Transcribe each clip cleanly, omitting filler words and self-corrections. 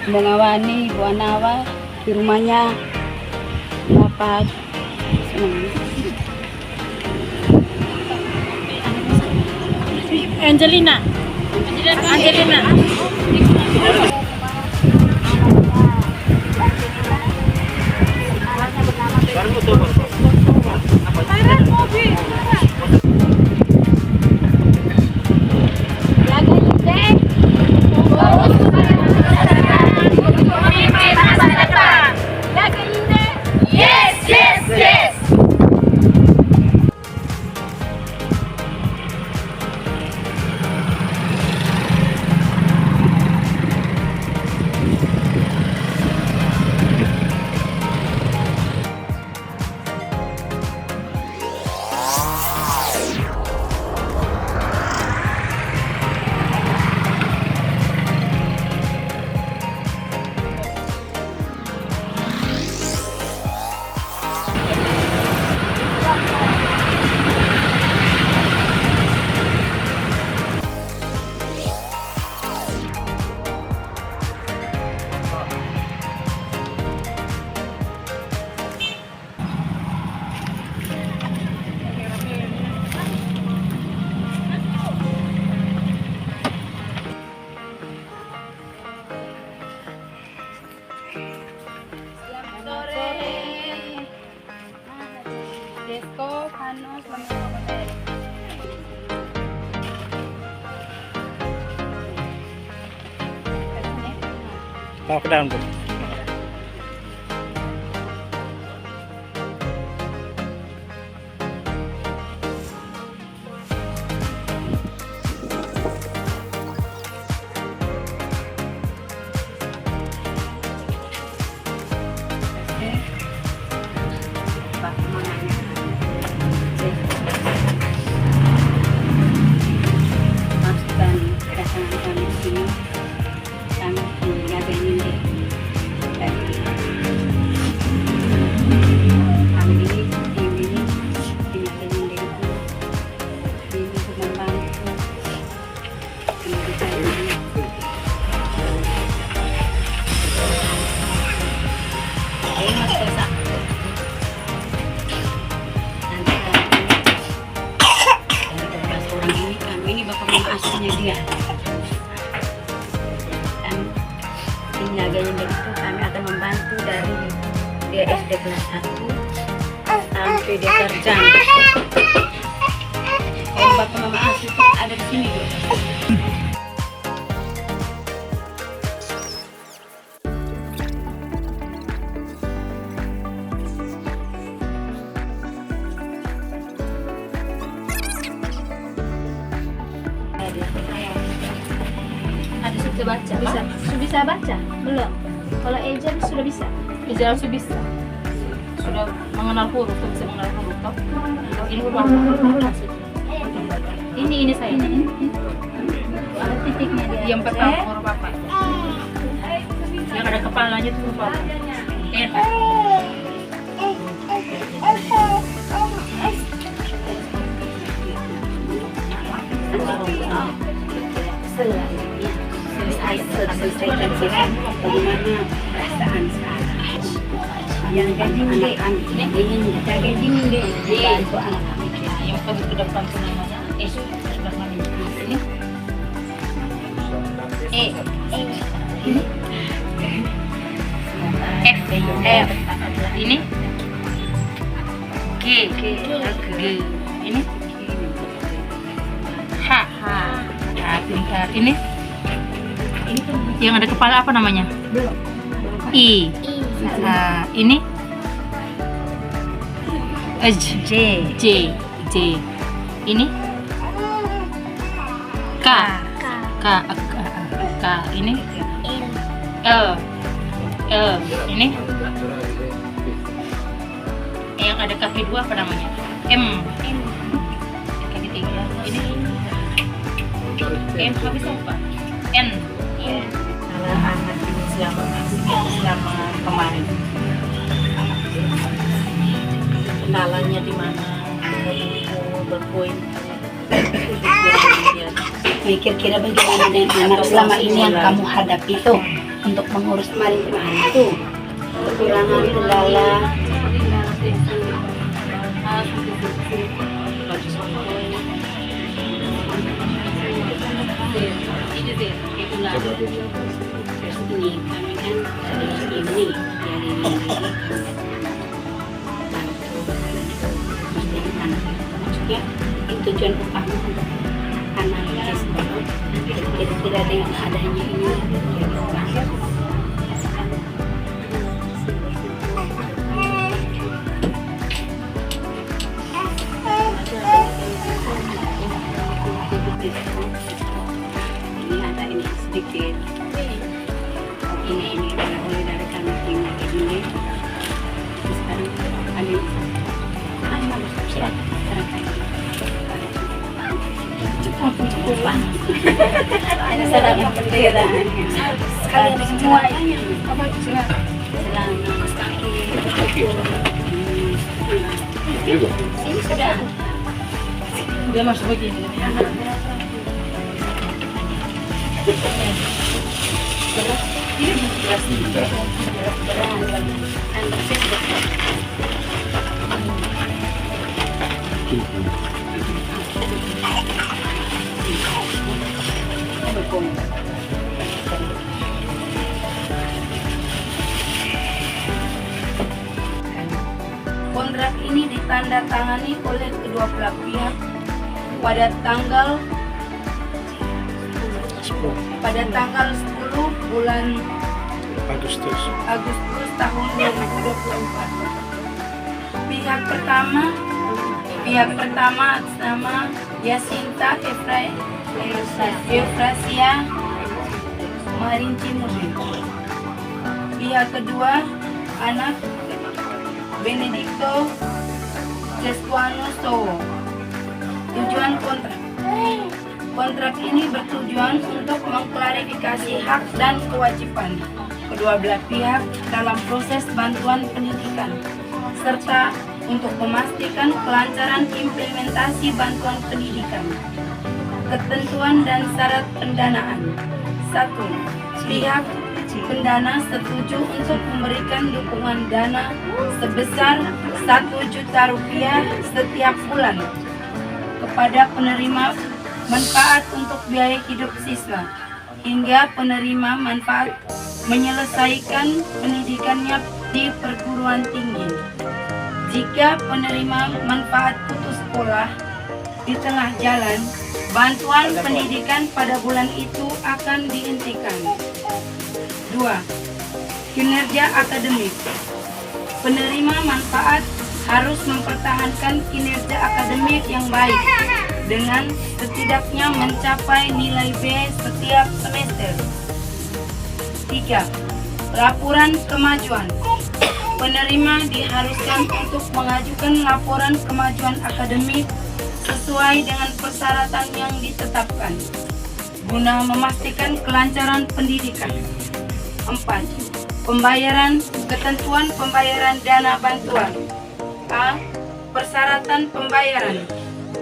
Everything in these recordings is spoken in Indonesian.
mengawani Bu Anawa di rumahnya dapat Angelina. Desko, Hano, selamat sore. Bawa ke dalam tuh. Masukkan dasangan kami di sini. Kami dijagain ini. Kami ini, tim ini, dijagain ini. Ini untuk membantu. Pendidikan ini. Ini Mas Desa. Nanti dari 12 orang ini, kami ini bapak mama asuhnya dia. Dan penjaganya dari itu kami akan membantu dari dia SD kelas 1 sampai dia sarjana. Kalau bapak mama asuh itu ada di sini juga. Ada sudah baca, bisa baca belum? Kalau Eja sudah bisa. Eja bisa. Sudah mengenal huruf, bisa mengenal huruf. Toh? Ini huruf. Ini saya. Ada titiknya dia. Yang pertama huruf apa? Yang ada kepalanya itu huruf apa? N. Selesaikan sini bagaimana perasaan sekarang yang anak-anak ingin jaga dingin deh bantu anak-anak Yang pergi ke depan itu namanya S. Sudah mana ini? E. ini F. F. Ini G. G. Ini H. Pintar. Ini yang ada kepala apa namanya? belum I. Nah, ini J. J. Ini K. K. Ini L. Ini yang ada kaki dua apa namanya? M. Kaki tiga. Ini M habis apa? N. anak ini selama kemarin kenalannya di mana berpoin mikir kira bagaimana dengan anak selama ini yang kamu hadapi tuh untuk mengurus kemarin itu kekurangan kendala ini kami kan ini dari maksudnya ini tujuan utama untuk anak tersebut. Kira-kira dengan adanya ini ini ada ini sedikit ini adalah oleh dari kami tinggal ini sekarang kami Serang. cepat ada sedang bendera sekalian semuanya apa itu selama kaki ini sudah Dia masuk begini. Kontrak ini ditandatangani oleh kedua belah pihak pada tanggal 10 bulan Agustus. tahun 2024. Pihak pertama atas nama Yasinta Efrasia Marinci Musin. Pihak kedua anak Benedicto Jestuano Sowo. Tujuan kontrak ini bertujuan untuk mengklarifikasi hak dan kewajiban kedua belah pihak dalam proses bantuan pendidikan serta untuk memastikan kelancaran implementasi bantuan pendidikan. Ketentuan dan syarat pendanaan. 1. Pihak pendana setuju untuk memberikan dukungan dana sebesar Rp1 juta setiap bulan kepada penerima manfaat untuk biaya hidup siswa hingga penerima manfaat menyelesaikan pendidikannya di perguruan tinggi. Jika penerima manfaat putus sekolah di tengah jalan, bantuan pendidikan pada bulan itu akan dihentikan. 2. Kinerja akademik. Penerima manfaat harus mempertahankan kinerja akademik yang baik dengan setidaknya mencapai nilai B setiap semester. 3. Laporan kemajuan. Penerima diharuskan untuk mengajukan laporan kemajuan akademik sesuai dengan persyaratan yang ditetapkan guna memastikan kelancaran pendidikan. 4. Pembayaran. Ketentuan pembayaran dana bantuan. A. Persyaratan pembayaran.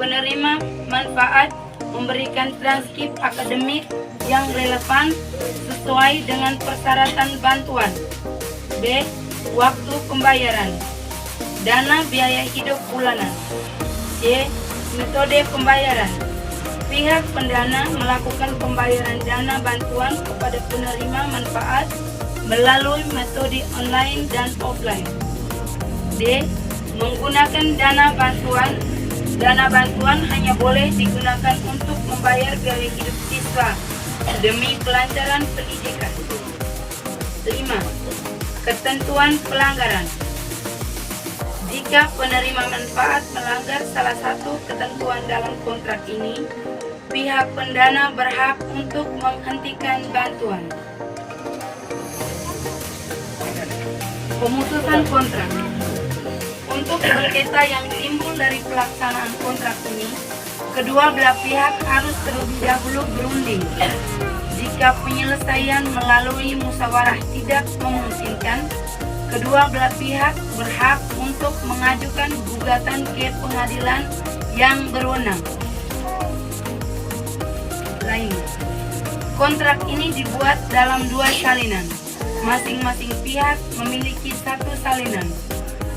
Penerima manfaat memberikan transkrip akademik yang relevan sesuai dengan persyaratan bantuan. B. Waktu pembayaran. Dana biaya hidup bulanan. C. Metode pembayaran. Pihak pendana melakukan pembayaran dana bantuan kepada penerima manfaat melalui metode online dan offline. D. Menggunakan dana bantuan. Dana bantuan hanya boleh digunakan untuk membayar biaya hidup siswa demi kelancaran pendidikan. 5. Ketentuan pelanggaran. Jika penerima manfaat melanggar salah satu ketentuan dalam kontrak ini, pihak pendana berhak untuk menghentikan bantuan. Pemutusan kontrak. Untuk sengketa yang timbul dari pelaksanaan kontrak ini, kedua belah pihak harus terlebih dahulu berunding. Jika penyelesaian melalui musyawarah tidak memungkinkan, kedua belah pihak berhak untuk mengajukan gugatan ke pengadilan yang berwenang lain. Kontrak ini dibuat dalam 2 salinan. Masing-masing pihak memiliki 1 salinan.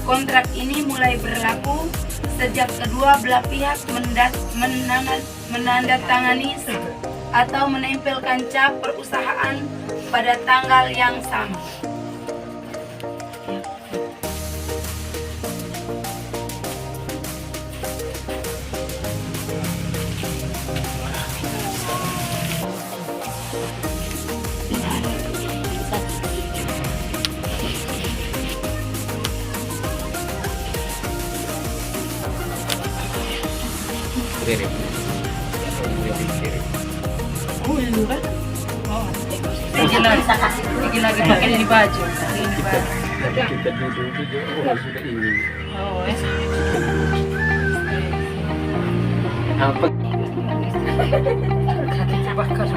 Kontrak ini mulai berlaku sejak kedua belah pihak menandatangani atau menempelkan cap perusahaan pada tanggal yang sama. Kirim. Lagi pakai ini baju. Kita duduk juga sudah ini. Oh, Apa? kakinya bakar.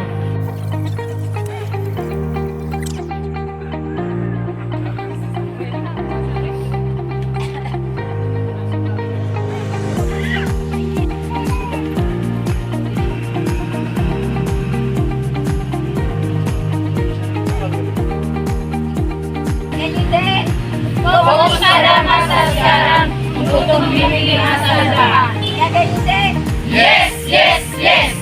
Fokus pada masa sekarang untuk memilih masa depan. Ya guys, yes, yes, yes.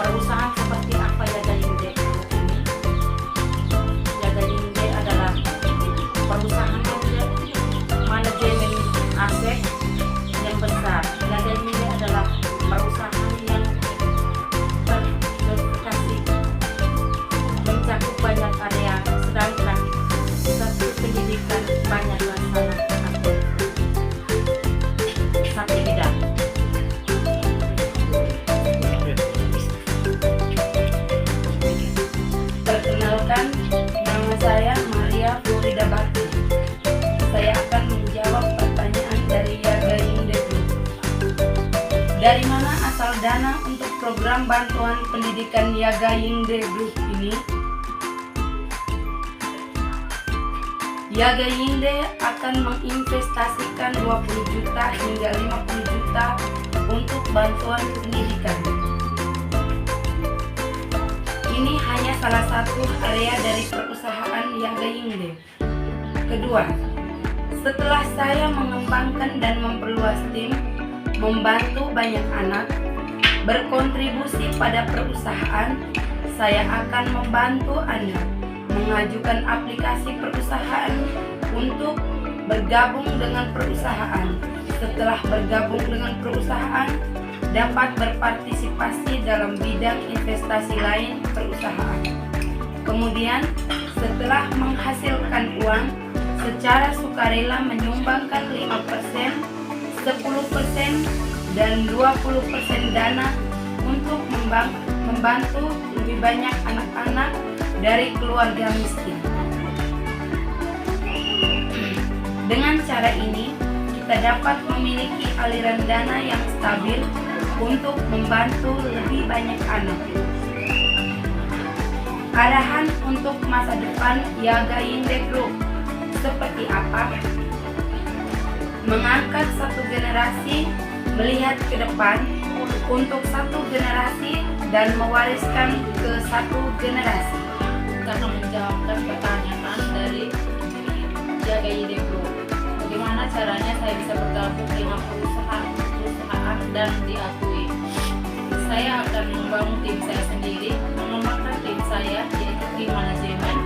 Perusahaan seperti apa Yaga Yinde ini? Yaga Yinde adalah perusahaan manajemen aset yang besar. Yaga Yinde adalah perusahaan yang berverifikasi mencakup banyak area, sedangkan satu pendidikan banyak laksana satu bidang. Perkenalkan, nama saya Maria Florida Bakti. Saya akan menjawab pertanyaan dari Yaga Yinde Group. Dari mana asal dana untuk program bantuan pendidikan Yaga Yinde Group ini? Yaga Yinde akan menginvestasikan 20 juta hingga 50 juta untuk bantuan pendidikan. Ini hanya salah satu area dari perusahaan Yaga Yinde. Kedua, setelah saya mengembangkan dan memperluas tim, membantu banyak anak, berkontribusi pada perusahaan, saya akan membantu Anda mengajukan aplikasi perusahaan untuk bergabung dengan perusahaan. Setelah bergabung dengan perusahaan, dapat berpartisipasi dalam bidang investasi lain perusahaan. Kemudian, setelah menghasilkan uang, secara sukarela menyumbangkan 5%, 10%, dan 20% dana untuk membantu lebih banyak anak-anak dari keluarga miskin. Dengan cara ini, kita dapat memiliki aliran dana yang stabil untuk membantu lebih banyak anak. Arahan untuk masa depan Yaga Yinde Group seperti apa? Mengangkat satu generasi, melihat ke depan untuk satu generasi dan mewariskan ke satu generasi. Karena menjawabkan pertanyaan dari Yaga Yinde Group, bagaimana caranya saya bisa bergabung dengan perusahaan dan diakui. Saya akan membangun tim saya sendiri, mengembangkan tim saya yaitu tim manajemen,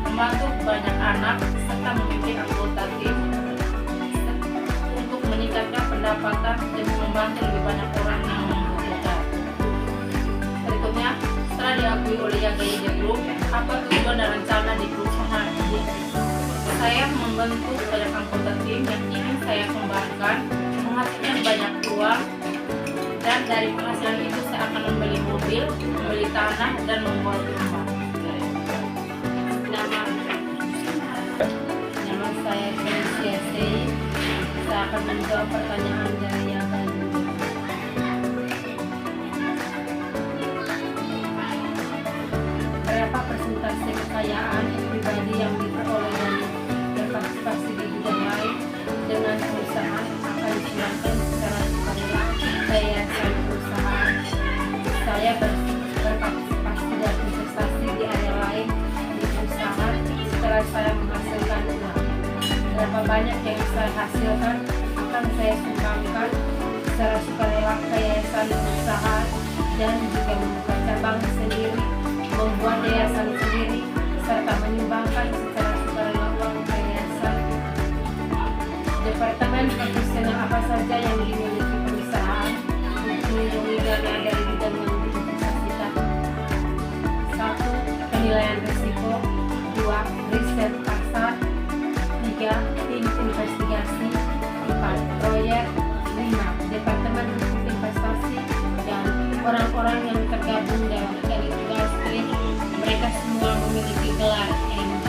membantu banyak anak serta memimpin anggota tim untuk meningkatkan pendapatan dan membantu lebih banyak orang yang membutuhkan. Berikutnya, setelah diakui oleh Yaga Yinde Group, apa tujuan dan rencana di perusahaan ini? Saya membentuk banyak anggota tim yang ingin saya kembangkan, menghasilkan banyak uang, dan dari penghasilan itu saya akan membeli mobil, membeli tanah, dan membuat rumah. Nama saya Felicia Sei. Saya akan menjawab pertanyaan dari Yaga Yinde. Berapa persentase kekayaan pribadi yang diperoleh dari berpartisipasi di bidang lain dengan perusahaan akan disumbangkan secara sukarela ke yayasan perusahaan. Saya berpartisipasi dan investasi di area lain di perusahaan setelah saya menghasilkan uang. Berapa banyak yang saya hasilkan akan saya sumbangkan secara sukarela ke yayasan perusahaan dan juga membuka cabang sendiri, membuat yayasan sendiri, serta menyumbangkan secara sukarela uang ke yayasan. Departemen profesional apa saja yang dimiliki perusahaan untuk melindungi dana dari bidang yang diinvestasikan? 1. Penilaian risiko. 2. Riset pasar. 3. Tim investigasi. 4. Proyek. 5. Departemen hukum investasi dan orang-orang yang tergabung dalam elit Wall Street. Mereka semua memiliki gelar MD.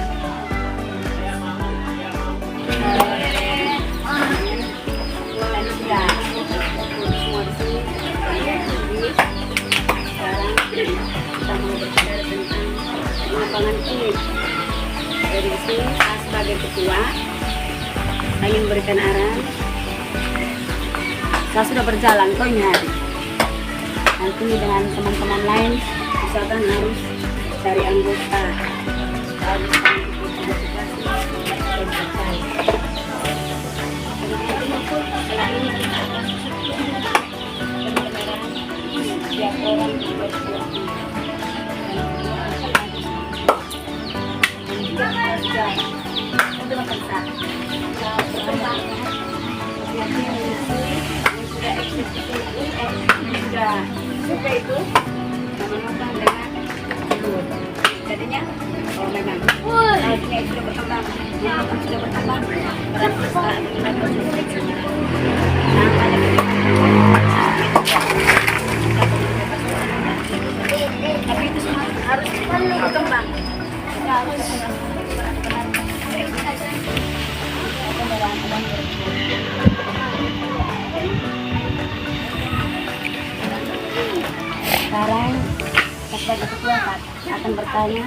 Pengembangan ini dari sini saya sebagai ketua saya ingin berikan arahan. Saya sudah berjalan kok ini hari nanti dengan teman-teman lain misalkan harus dari anggota harus setelah ini kita akan setiap orang berbuat untuk makan berkembang sudah eksekutif sudah suka itu sama dengan jadinya oh memang ini sudah berkembang berarti sekarang tapi itu semua harus berkembang. Kita harus sekarang sebagai ketua akan bertanya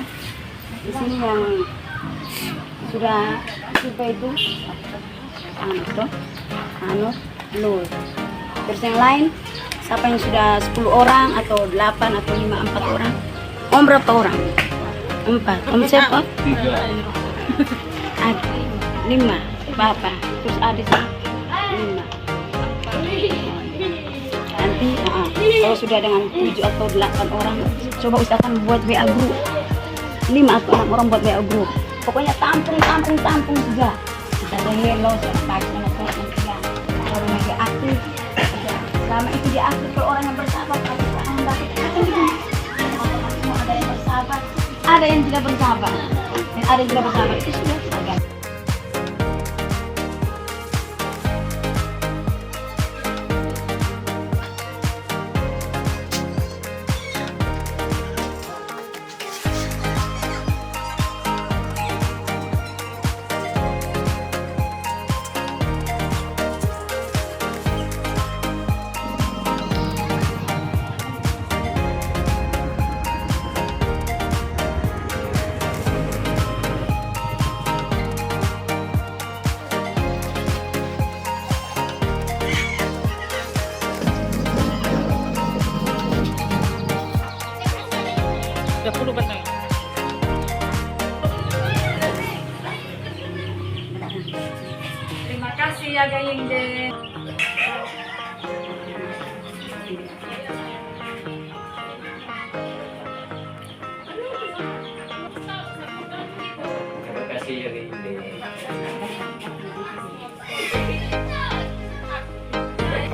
di sini yang sudah survei itu lul. Terus yang lain siapa yang sudah 10 orang atau 8 atau 5 4 orang? Om berapa orang? 4. Om siapa? 5. Bapak. Terus adik 5. Nanti kalau sudah dengan 7 atau 8 orang, coba usahakan buat WA group. 5 atau 6 orang buat WA group. Pokoknya tampung juga. Kita hello, pagi sama teman dia. Orang yang dia aktif. Selama itu dia aktif, kalau orang yang bersahabat, ada yang bersahabat, ada yang tidak bersahabat, dan ada yang tidak bersahabat. Itu sudah agak. Terima kasih ya Gayinde. Terima kasih ya ini.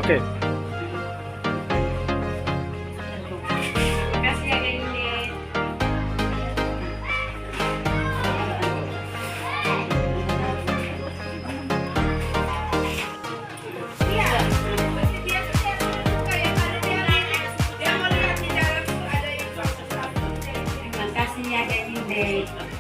Oke. Terima kasih ya Gayinde. Terima kasih ya Gayinde.